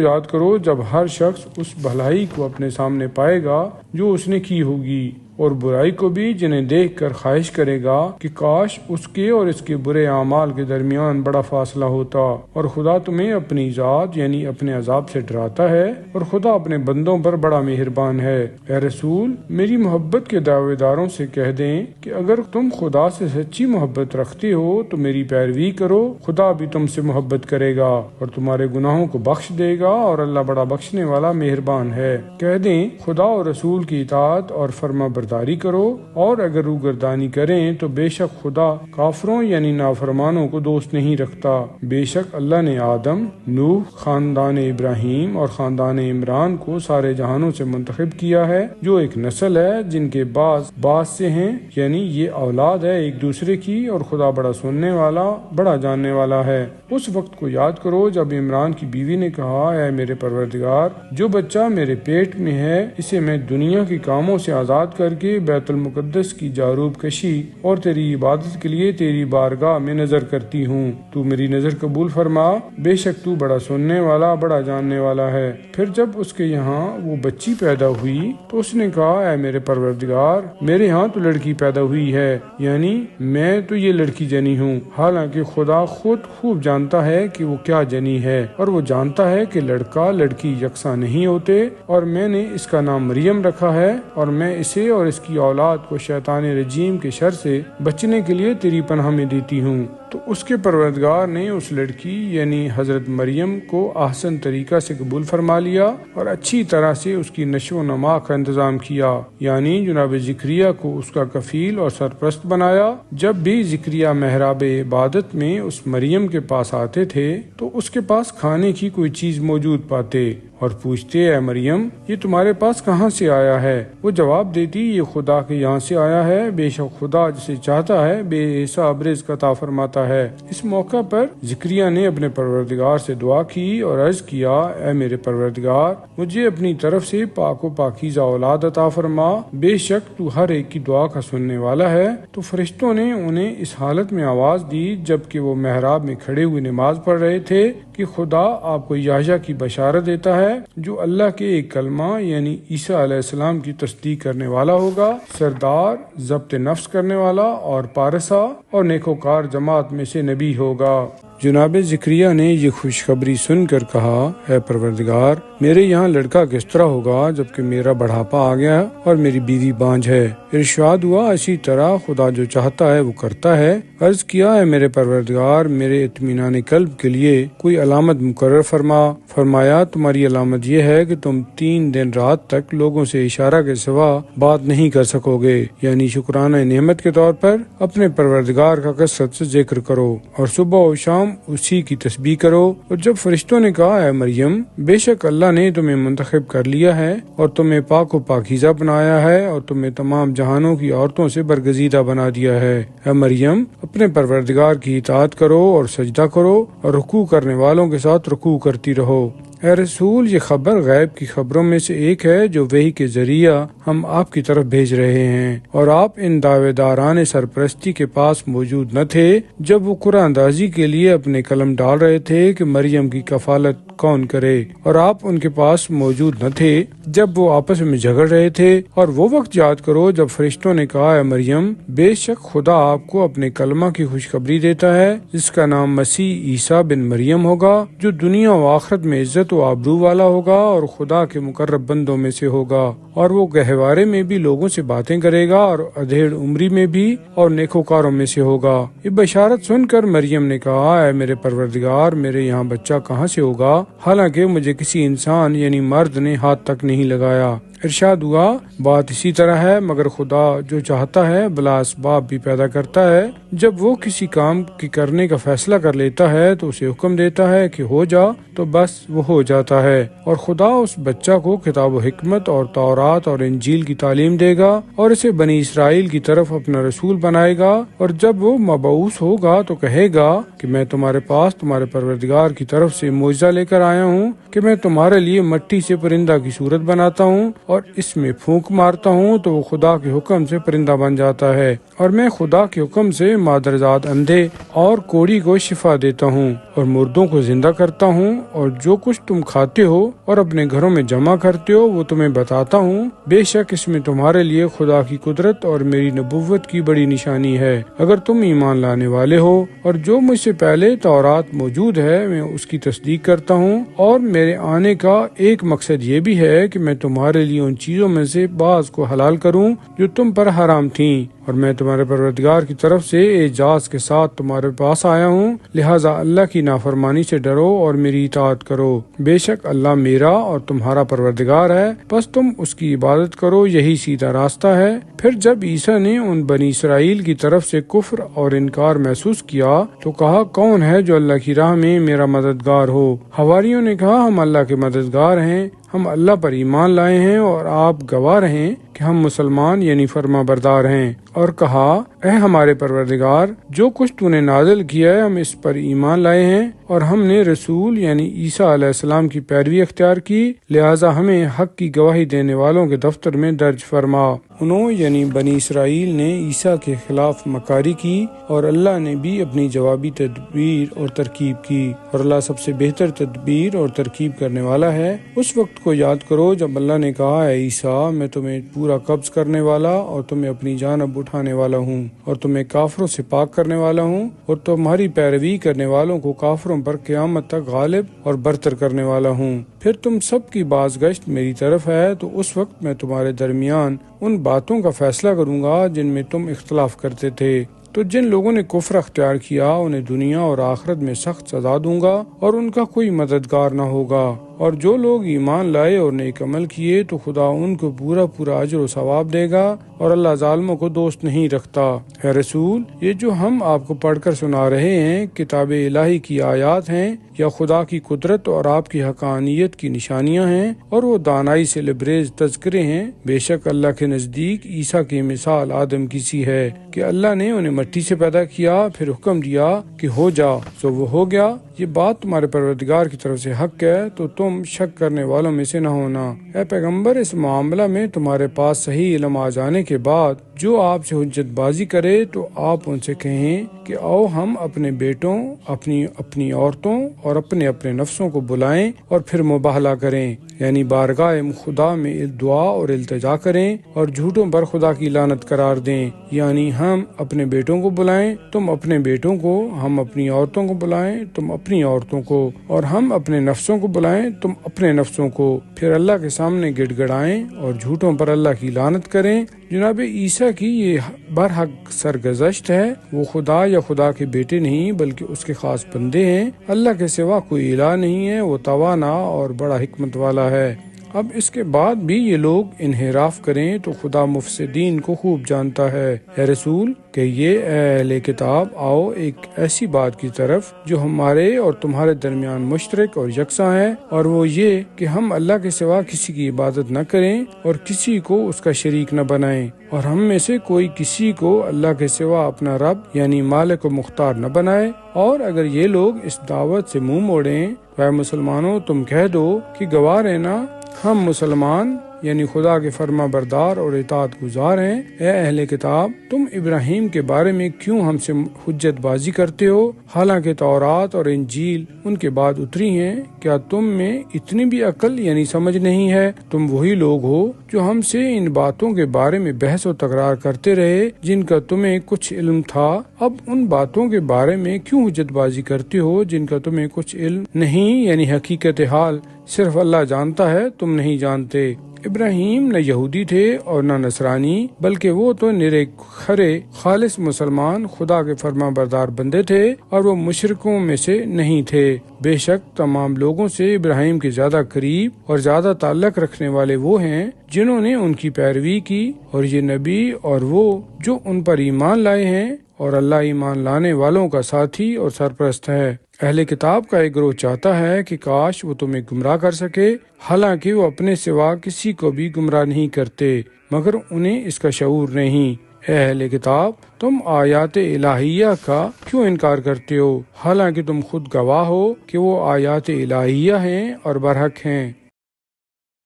یاد کرو جب ہر شخص اس بھلائی کو اپنے سامنے پائے گا جو اس نے کی ہوگی، اور برائی کو بھی جنہیں دیکھ کر خواہش کرے گا کہ کاش اس کے اور اس کے برے اعمال کے درمیان بڑا فاصلہ ہوتا، اور خدا تمہیں اپنی ذات یعنی اپنے عذاب سے ڈراتا ہے، اور خدا اپنے بندوں پر بڑا مہربان ہے۔ اے رسول، میری محبت کے دعوے داروں سے کہہ دیں کہ اگر تم خدا سے سچی محبت رکھتے ہو تو میری پیروی کرو، خدا بھی تم سے محبت کرے گا اور تمہارے گناہوں کو بخش دے گا، اور اللہ بڑا بخشنے والا مہربان ہے۔ کہہ دیں خدا اور رسول کی اطاعت اور فرما برداری کرو، اور اگر روگردانی کریں تو بے شک خدا کافروں یعنی نافرمانوں کو دوست نہیں رکھتا۔ بے شک اللہ نے آدم، نوح، خاندان ابراہیم اور خاندان عمران کو سارے جہانوں سے منتخب کیا ہے، جو ایک نسل ہے جن کے بعض سے ہیں، یعنی یہ اولاد ہے ایک دوسرے کی، اور خدا بڑا سننے والا بڑا جاننے والا ہے۔ اس وقت کو یاد کرو جب عمران کی بیوی نے کہا، اے میرے پروردگار، جو بچہ میرے پیٹ میں ہے اسے میں دنیا کے کاموں سے آزاد کر کے بیت المقدس کی جاروب کشی اور تیری عبادت کے لیے تیری بارگاہ میں نظر کرتی ہوں، تو میری نظر قبول فرما، بے شک تو بڑا سننے والا بڑا جاننے والا ہے۔ پھر جب اس کے یہاں وہ بچی پیدا ہوئی تو اس نے کہا، اے میرے پروردگار، میرے ہاں تو لڑکی پیدا ہوئی ہے، یعنی میں تو یہ لڑکی جنی ہوں، حالانکہ خدا خود خوب جانتا ہے کہ وہ کیا جنی ہے، اور وہ جانتا ہے کہ لڑکا لڑکی یکساں نہیں ہوتے، اور میں نے اس کا نام مریم رکھا ہے، اور میں اسے اور اس کی اولاد کو شیطان رجیم کے شر سے بچنے کے لیے تیری پناہ میں دیتی ہوں۔ تو اس کے پروردگار نے اس لڑکی یعنی حضرت مریم کو احسن طریقہ سے قبول فرما لیا اور اچھی طرح سے اس کی نشو و نما کا انتظام کیا، یعنی جناب زکریا کو اس کا کفیل اور سرپرست بنایا۔ جب بھی زکریا محراب عبادت میں اس مریم کے پاس آتے تھے تو اس کے پاس کھانے کی کوئی چیز موجود پاتے اور پوچھتے، اے مریم، یہ تمہارے پاس کہاں سے آیا ہے؟ وہ جواب دیتی، یہ خدا کے یہاں سے آیا ہے، بے شک خدا جسے چاہتا ہے بے حساب رزق عطا فرماتا ہے۔ اس موقع پر زکریا نے اپنے پروردگار سے دعا کی اور عرض کیا، اے میرے پروردگار، مجھے اپنی طرف سے پاک و پاکیزہ اولاد عطا فرما، بے شک تو ہر ایک کی دعا کا سننے والا ہے۔ تو فرشتوں نے انہیں اس حالت میں آواز دی جبکہ وہ محراب میں کھڑے ہوئے نماز پڑھ رہے تھے کہ خدا آپ کو یحییٰ کی بشارت دیتا ہے جو اللہ کے ایک کلمہ یعنی عیسیٰ علیہ السلام کی تصدیق کرنے والا ہوگا، سردار، ضبط نفس کرنے والا اور پارسا اور نیکوکار جماعت میں سے نبی ہوگا۔ جناب زکریا نے یہ خوشخبری سن کر کہا، اے پروردگار، میرے یہاں لڑکا کس طرح ہوگا جبکہ میرا بڑھاپا آ گیا اور میری بیوی بانجھ ہے؟ ارشاد ہوا، اسی طرح خدا جو چاہتا ہے وہ کرتا ہے۔ عرض کیا، اے میرے پروردگار، میرے اطمینان قلب کے لیے کوئی علامت مقرر فرما۔ فرمایا، تمہاری علامت یہ ہے کہ تم 3 دن رات تک لوگوں سے اشارہ کے سوا بات نہیں کر سکو گے، یعنی شکرانہ نعمت کے طور پر اپنے پروردگار کا کثرت سے ذکر کرو اور صبح و شام اسی کی تسبیح کرو۔ اور جب فرشتوں نے کہا، اے مریم، بے شک اللہ نے تمہیں منتخب کر لیا ہے اور تمہیں پاک و پاکیزہ بنایا ہے اور تمہیں تمام جہانوں کی عورتوں سے برگزیدہ بنا دیا ہے، اے مریم، اپنے پروردگار کی اطاعت کرو اور سجدہ کرو اور رکوع کرنے والوں کے ساتھ رکوع کرتی رہو۔ اے رسول، یہ خبر غیب کی خبروں میں سے ایک ہے جو وحی کے ذریعہ ہم آپ کی طرف بھیج رہے ہیں، اور آپ ان دعوے داران سرپرستی کے پاس موجود نہ تھے جب وہ قرآن اندازی کے لیے اپنے قلم ڈال رہے تھے کہ مریم کی کفالت کون کرے، اور آپ ان کے پاس موجود نہ تھے جب وہ آپس میں جھگڑ رہے تھے۔ اور وہ وقت یاد کرو جب فرشتوں نے کہا، اے مریم، بے شک خدا آپ کو اپنے کلمہ کی خوشخبری دیتا ہے جس کا نام مسیح عیسیٰ بن مریم ہوگا، جو دنیا و آخرت میں عزت و آبرو والا ہوگا اور خدا کے مقرب بندوں میں سے ہوگا، اور وہ گہوارے میں بھی لوگوں سے باتیں کرے گا اور ادھیڑ عمری میں بھی اور نیکوکاروں میں سے ہوگا۔ یہ بشارت سن کر مریم نے کہا، اے میرے پروردگار، میرے یہاں بچہ کہاں سے ہوگا، حالانکہ مجھے کسی انسان یعنی مرد نے ہاتھ تک نہیں لگایا۔ ارشاد ہوا، بات اسی طرح ہے، مگر خدا جو چاہتا ہے بلا اسباب بھی پیدا کرتا ہے۔ جب وہ کسی کام کی کرنے کا فیصلہ کر لیتا ہے تو اسے حکم دیتا ہے کہ ہو جا، تو بس وہ ہو جاتا ہے۔ اور خدا اس بچہ کو کتاب و حکمت اور تورات اور انجیل کی تعلیم دے گا اور اسے بنی اسرائیل کی طرف اپنا رسول بنائے گا، اور جب وہ مبعوث ہوگا تو کہے گا کہ میں تمہارے پاس تمہارے پروردگار کی طرف سے معجزہ لے کر آیا ہوں کہ میں تمہارے لیے مٹی سے پرندہ کی صورت بناتا ہوں اور اس میں پھونک مارتا ہوں تو وہ خدا کے حکم سے پرندہ بن جاتا ہے، اور میں خدا کے حکم سے مادرزاد اندھے اور کوڑی کو شفا دیتا ہوں اور مردوں کو زندہ کرتا ہوں، اور جو کچھ تم کھاتے ہو اور اپنے گھروں میں جمع کرتے ہو وہ تمہیں بتاتا ہوں۔ بے شک اس میں تمہارے لیے خدا کی قدرت اور میری نبوت کی بڑی نشانی ہے، اگر تم ایمان لانے والے ہو۔ اور جو مجھ سے پہلے تورات موجود ہے میں اس کی تصدیق کرتا ہوں، اور میرے آنے کا ایک مقصد یہ بھی ہے کہ میں تمہارے لیے ان چیزوں میں سے بعض کو حلال کروں جو تم پر حرام تھیں، اور میں تمہارے پروردگار کی طرف سے اعجاز کے ساتھ تمہارے پاس آیا ہوں، لہٰذا اللہ کی نافرمانی سے ڈرو اور میری اطاعت کرو۔ بے شک اللہ میرا اور تمہارا پروردگار ہے، بس تم اس کی عبادت کرو، یہی سیدھا راستہ ہے۔ پھر جب عیسیٰ نے ان بنی اسرائیل کی طرف سے کفر اور انکار محسوس کیا تو کہا، کون ہے جو اللہ کی راہ میں میرا مددگار ہو؟ حواریوں نے کہا، ہم اللہ کے مددگار ہیں، ہم اللہ پر ایمان لائے ہیں اور آپ گواہ ہیں کہ ہم مسلمان یعنی فرما بردار ہیں۔ اور کہا، اے ہمارے پروردگار، جو کچھ تو نے نازل کیا ہے ہم اس پر ایمان لائے ہیں، اور ہم نے رسول یعنی عیسیٰ علیہ السلام کی پیروی اختیار کی، لہٰذا ہمیں حق کی گواہی دینے والوں کے دفتر میں درج فرما۔ انہوں یعنی بنی اسرائیل نے عیسیٰ کے خلاف مکاری کی اور اللہ نے بھی اپنی جوابی تدبیر اور ترکیب کی، اور اللہ سب سے بہتر تدبیر اور ترکیب کرنے والا ہے۔ اس وقت کو یاد کرو جب اللہ نے کہا، اے عیسیٰ، میں تمہیں پورا قبض کرنے والا اور تمہیں اپنی جانب اٹھانے والا ہوں اور تمہیں کافروں سے پاک کرنے والا ہوں، اور تمہاری پیروی کرنے والوں کو کافروں پر قیامت تک غالب اور برتر کرنے والا ہوں۔ پھر تم سب کی بازگشت میری طرف ہے، تو اس وقت میں تمہارے درمیان ان باتوں کا فیصلہ کروں گا جن میں تم اختلاف کرتے تھے۔ تو جن لوگوں نے کفر اختیار کیا انہیں دنیا اور آخرت میں سخت سزا دوں گا اور ان کا کوئی مددگار نہ ہوگا، اور جو لوگ ایمان لائے اور نیک عمل کیے تو خدا ان کو پورا پورا اجر و ثواب دے گا، اور اللہ ظالموں کو دوست نہیں رکھتا۔ اے رسول، یہ جو ہم آپ کو پڑھ کر سنا رہے ہیں کتاب الہی کی آیات ہیں یا خدا کی قدرت اور آپ کی حقانیت کی نشانیاں ہیں، اور وہ دانائی سے لبریز تذکرے ہیں۔ بے شک اللہ کے نزدیک عیسیٰ کی مثال آدم کی سی ہے کہ اللہ نے انہیں مٹی سے پیدا کیا، پھر حکم دیا کہ ہو جا، سو وہ ہو گیا۔ یہ بات تمہارے پروردگار کی طرف سے حق ہے، تو تم شک کرنے والوں میں سے نہ ہونا۔ اے پیغمبر، اس معاملہ میں تمہارے پاس صحیح علم آ جانے کے بعد جو آپ سے حجت بازی کرے تو آپ ان سے کہیں کہ آؤ ہم اپنے بیٹوں، اپنی عورتوں اور اپنے نفسوں کو بلائیں اور پھر مباہلہ کریں، یعنی بارگاہ خدا میں دعا اور التجا کریں اور جھوٹوں پر خدا کی لعنت قرار دیں، یعنی ہم اپنے بیٹوں کو بلائیں تم اپنے بیٹوں کو، ہم اپنی عورتوں کو بلائیں تم اپنی عورتوں کو، اور ہم اپنے نفسوں کو بلائیں تم اپنے نفسوں کو، پھر اللہ کے سامنے گڑ گڑائیں اور جھوٹوں پر اللہ کی لعنت کریں۔ جناب عیسیٰ کی یہ برحق سرگزشت ہے، وہ خدا یا خدا کے بیٹے نہیں بلکہ اس کے خاص بندے ہیں، اللہ کے سوا کوئی الہ نہیں ہے، وہ توانا اور بڑا حکمت والا ہے۔ اب اس کے بعد بھی یہ لوگ انحراف کریں تو خدا مفسدین کو خوب جانتا ہے۔ اے رسول کہ یہ اے اہل کتاب آؤ ایک ایسی بات کی طرف جو ہمارے اور تمہارے درمیان مشترک اور یکساں ہے، اور وہ یہ کہ ہم اللہ کے سوا کسی کی عبادت نہ کریں اور کسی کو اس کا شریک نہ بنائیں، اور ہم میں سے کوئی کسی کو اللہ کے سوا اپنا رب یعنی مالک و مختار نہ بنائے۔ اور اگر یہ لوگ اس دعوت سے منہ موڑیں تو اے مسلمانوں تم کہہ دو کہ گواہ رہنا ہم مسلمان یعنی خدا کے فرما بردار اور اطاعت گزار ہیں۔ اے اہل کتاب تم ابراہیم کے بارے میں کیوں ہم سے حجت بازی کرتے ہو، حالانکہ تورات اور انجیل ان کے بعد اتری ہیں؟ کیا تم میں اتنی بھی عقل یعنی سمجھ نہیں ہے؟ تم وہی لوگ ہو جو ہم سے ان باتوں کے بارے میں بحث و تکرار کرتے رہے جن کا تمہیں کچھ علم تھا، اب ان باتوں کے بارے میں کیوں حجت بازی کرتے ہو جن کا تمہیں کچھ علم نہیں، یعنی حقیقت حال صرف اللہ جانتا ہے، تم نہیں جانتے۔ ابراہیم نہ یہودی تھے اور نہ نصرانی، بلکہ وہ تو نرے کھرے خالص مسلمان خدا کے فرما بردار بندے تھے اور وہ مشرکوں میں سے نہیں تھے۔ بے شک تمام لوگوں سے ابراہیم کے زیادہ قریب اور زیادہ تعلق رکھنے والے وہ ہیں جنہوں نے ان کی پیروی کی، اور یہ نبی اور وہ جو ان پر ایمان لائے ہیں، اور اللہ ایمان لانے والوں کا ساتھی اور سرپرست ہے۔ اہل کتاب کا ایک گروہ چاہتا ہے کہ کاش وہ تمہیں گمراہ کر سکے، حالانکہ وہ اپنے سوا کسی کو بھی گمراہ نہیں کرتے مگر انہیں اس کا شعور نہیں۔ اے اہل کتاب تم آیات الہیہ کا کیوں انکار کرتے ہو، حالانکہ تم خود گواہ ہو کہ وہ آیات الہیہ ہیں اور برحق ہیں۔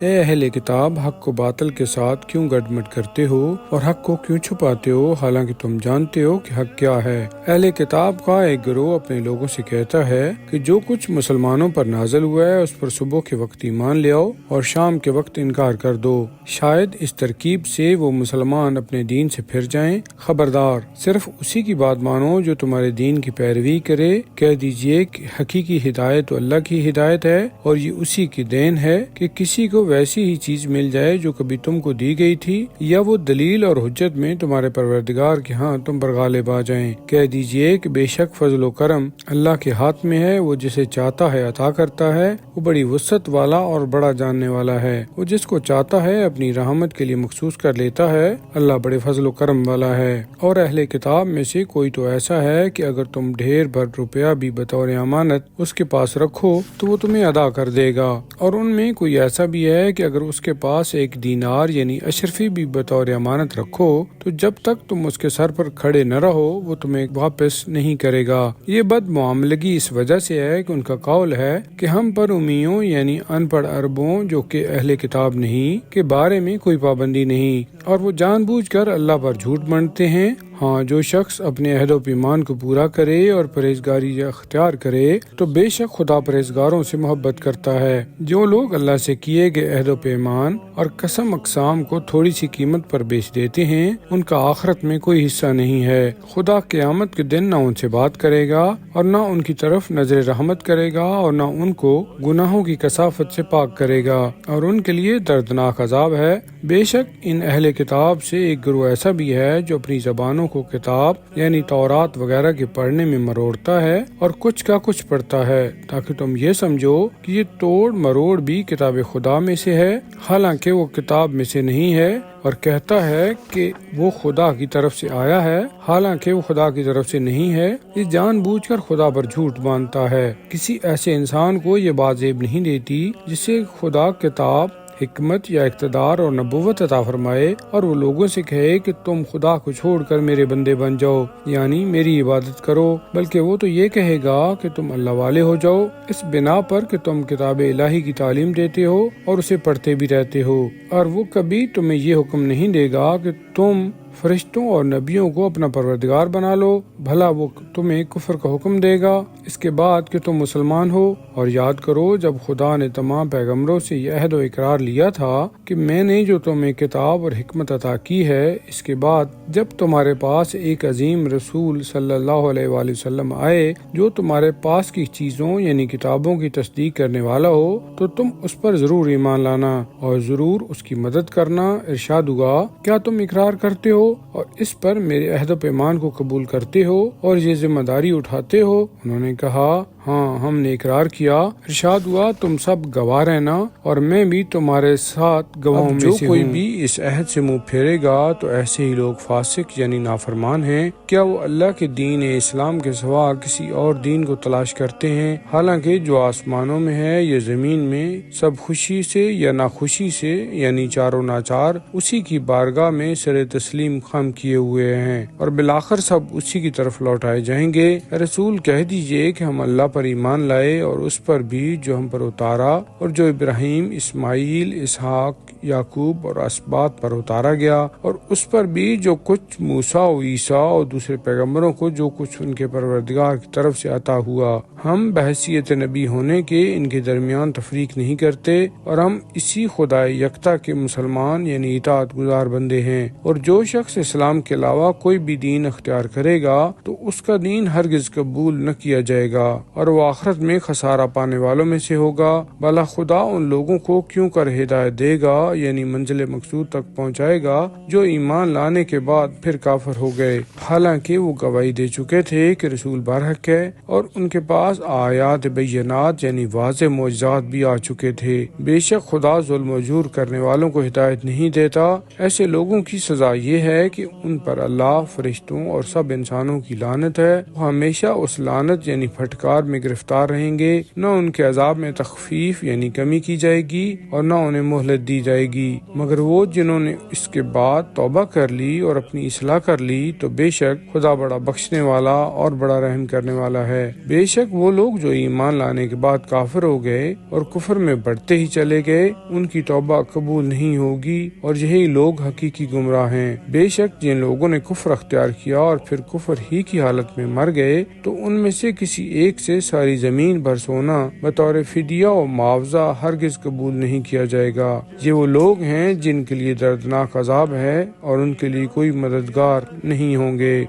اے اہل کتاب حق کو باطل کے ساتھ کیوں گڈمٹ کرتے ہو اور حق کو کیوں چھپاتے ہو، حالانکہ تم جانتے ہو کہ حق کیا ہے۔ اہل کتاب کا ایک گروہ اپنے لوگوں سے کہتا ہے کہ جو کچھ مسلمانوں پر نازل ہوا ہے اس پر صبح کے وقت ایمان لے آؤ اور شام کے وقت انکار کر دو، شاید اس ترکیب سے وہ مسلمان اپنے دین سے پھر جائیں۔ خبردار صرف اسی کی بات مانو جو تمہارے دین کی پیروی کرے، کہہ دیجئے کہ حقیقی ہدایت تو اللہ کی ہدایت ہے اور یہ اسی کی دین ہے کہ کسی کو ویسی ہی چیز مل جائے جو کبھی تم کو دی گئی تھی، یا وہ دلیل اور حجت میں تمہارے پروردگار کے ہاں تم پر غالب آ جائیں۔ کہہ دیجئے کہ بے شک فضل و کرم اللہ کے ہاتھ میں ہے، وہ جسے چاہتا ہے عطا کرتا ہے، وہ بڑی وسعت والا اور بڑا جاننے والا ہے، وہ جس کو چاہتا ہے اپنی رحمت کے لیے مخصوص کر لیتا ہے، اللہ بڑے فضل و کرم والا ہے۔ اور اہل کتاب میں سے کوئی تو ایسا ہے کہ اگر تم ڈھیر بھر روپیہ بھی بطور امانت اس کے پاس رکھو تو وہ تمہیں ادا کر دے گا، اور ان میں کوئی ایسا بھی ہے کہ اگر اس کے پاس ایک دینار یعنی اشرفی بھی بطور امانت رکھو تو جب تک تم اس کے سر پر کھڑے نہ رہو وہ تمہیں واپس نہیں کرے گا۔ یہ بد معاملگی اس وجہ سے ہے کہ ان کا قول ہے کہ ہم پر امیوں یعنی ان پڑھ عربوں جو کہ اہل کتاب نہیں کے بارے میں کوئی پابندی نہیں، اور وہ جان بوجھ کر اللہ پر جھوٹ بانٹتے ہیں۔ ہاں جو شخص اپنے عہد و پیمان کو پورا کرے اور پرہیزگاری اختیار کرے تو بے شک خدا پرہیزگاروں سے محبت کرتا ہے۔ جو لوگ اللہ سے کیے گئے عہد و پیمان اور قسم اقسام کو تھوڑی سی قیمت پر بیچ دیتے ہیں ان کا آخرت میں کوئی حصہ نہیں ہے۔ خدا قیامت کے دن نہ ان سے بات کرے گا اور نہ ان کی طرف نظر رحمت کرے گا اور نہ ان کو گناہوں کی کثافت سے پاک کرے گا، اور ان کے لیے دردناک عذاب ہے۔ بے شک ان اہل کتاب سے ایک گروہ ایسا بھی ہے جو اپنی زبانوں کو کتاب یعنی تورات وغیرہ کے پڑھنے میں مروڑتا ہے اور کچھ کا کچھ پڑھتا ہے، تاکہ تم یہ سمجھو کہ یہ توڑ مروڑ بھی کتاب خدا میں سے ہے، حالانکہ وہ کتاب میں سے نہیں ہے، اور کہتا ہے کہ وہ خدا کی طرف سے آیا ہے، حالانکہ وہ خدا کی طرف سے نہیں ہے۔ یہ جان بوجھ کر خدا پر جھوٹ باندھتا ہے۔ کسی ایسے انسان کو یہ بات زیب نہیں دیتی جسے خدا کتاب، حکمت یا اقتدار اور نبوت عطا فرمائے اور وہ لوگوں سے کہے کہ تم خدا کو چھوڑ کر میرے بندے بن جاؤ یعنی میری عبادت کرو، بلکہ وہ تو یہ کہے گا کہ تم اللہ والے ہو جاؤ، اس بنا پر کہ تم کتاب الہی کی تعلیم دیتے ہو اور اسے پڑھتے بھی رہتے ہو، اور وہ کبھی تمہیں یہ حکم نہیں دے گا کہ تم فرشتوں اور نبیوں کو اپنا پروردگار بنا لو، بھلا وہ تمہیں کفر کا حکم دے گا اس کے بعد کہ تم مسلمان ہو۔ اور یاد کرو جب خدا نے تمام پیغمبروں سے یہ عہد و اقرار لیا تھا کہ میں نے جو تمہیں کتاب اور حکمت عطا کی ہے، اس کے بعد جب تمہارے پاس ایک عظیم رسول صلی اللہ علیہ وآلہ وسلم آئے جو تمہارے پاس کی چیزوں یعنی کتابوں کی تصدیق کرنے والا ہو، تو تم اس پر ضرور ایمان لانا اور ضرور اس کی مدد کرنا۔ ارشاد ہوا، کیا تم اقرار کرتے ہو اور اس پر میرے عہد و پیمان کو قبول کرتے ہو اور یہ ذمہ داری اٹھاتے ہو؟ انہوں نے کہا، ہاں ہم نے اقرار کیا۔ ارشاد ہوا، تم سب گواہ رہنا اور میں بھی تمہارے ساتھ گواہوں میں سے ہوں۔ جو کوئی بھی اس عہد سے منہ پھیرے گا تو ایسے ہی لوگ فاسق یعنی نافرمان ہیں۔ کیا وہ اللہ کے دین اسلام کے سوا کسی اور دین کو تلاش کرتے ہیں؟ حالانکہ جو آسمانوں میں ہے یا زمین میں سب خوشی سے یا ناخوشی سے یعنی چار و ناچار اسی کی بارگاہ میں سر تسلیم خم کیے ہوئے ہیں اور بالآخر سب اسی کی طرف لوٹائے جائیں گے۔ رسول کہہ دیجئے کہ ہم اللہ پر ایمان لائے اور اس پر بھی جو ہم پر اتارا اور جو ابراہیم، اسماعیل، اسحاق، یعقوب اور اسباط پر اتارا گیا، اور اس پر بھی جو کچھ موسیٰ و عیسیٰ اور دوسرے پیغمبروں کو جو کچھ ان کے پروردگار کی طرف سے عطا ہوا۔ ہم بحیثیت نبی ہونے کے ان کے درمیان تفریق نہیں کرتے اور ہم اسی خدا یکتا کے مسلمان یعنی اطاعت گزار بندے ہیں۔ اور جو شخص اسلام کے علاوہ کوئی بھی دین اختیار کرے گا تو اس کا دین ہرگز قبول نہ کیا جائے گا اور وہ آخرت میں خسارہ پانے والوں میں سے ہوگا۔ بھلا خدا ان لوگوں کو کیوں کر ہدایت دے گا یعنی منزل مقصود تک پہنچائے گا جو ایمان لانے کے بعد پھر کافر ہو گئے، حالانکہ وہ گواہی دے چکے تھے کہ رسول برحق ہے اور ان کے پاس آیات بینات یعنی واضح معجزات بھی آ چکے تھے۔ بے شک خدا ظلم و جور کرنے والوں کو ہدایت نہیں دیتا۔ ایسے لوگوں کی سزا یہ ہے کہ ان پر اللہ، فرشتوں اور سب انسانوں کی لعنت ہے، وہ ہمیشہ اس لعنت یعنی پھٹکار میں گرفتار رہیں گے، نہ ان کے عذاب میں تخفیف یعنی کمی کی جائے گی اور نہ انہیں مہلت دی جائے گی، مگر وہ جنہوں نے اس کے بعد توبہ کر لی اور اپنی اصلاح کر لی تو بے شک خدا بڑا بخشنے والا اور بڑا رحم کرنے والا ہے۔ بے شک وہ لوگ جو ایمان لانے کے بعد کافر ہو گئے اور کفر میں بڑھتے ہی چلے گئے، ان کی توبہ قبول نہیں ہوگی اور یہی لوگ حقیقی گمراہ ہیں۔ بے شک جن لوگوں نے کفر اختیار کیا اور پھر کفر ہی کی حالت میں مر گئے تو ان میں سے کسی ایک سے ساری زمین بھر سونا بطور فدیہ و معاوضہ ہرگز قبول نہیں کیا جائے گا۔ یہ وہ لوگ ہیں جن کے لیے دردناک عذاب ہے اور ان کے لیے کوئی مددگار نہیں ہوں گے۔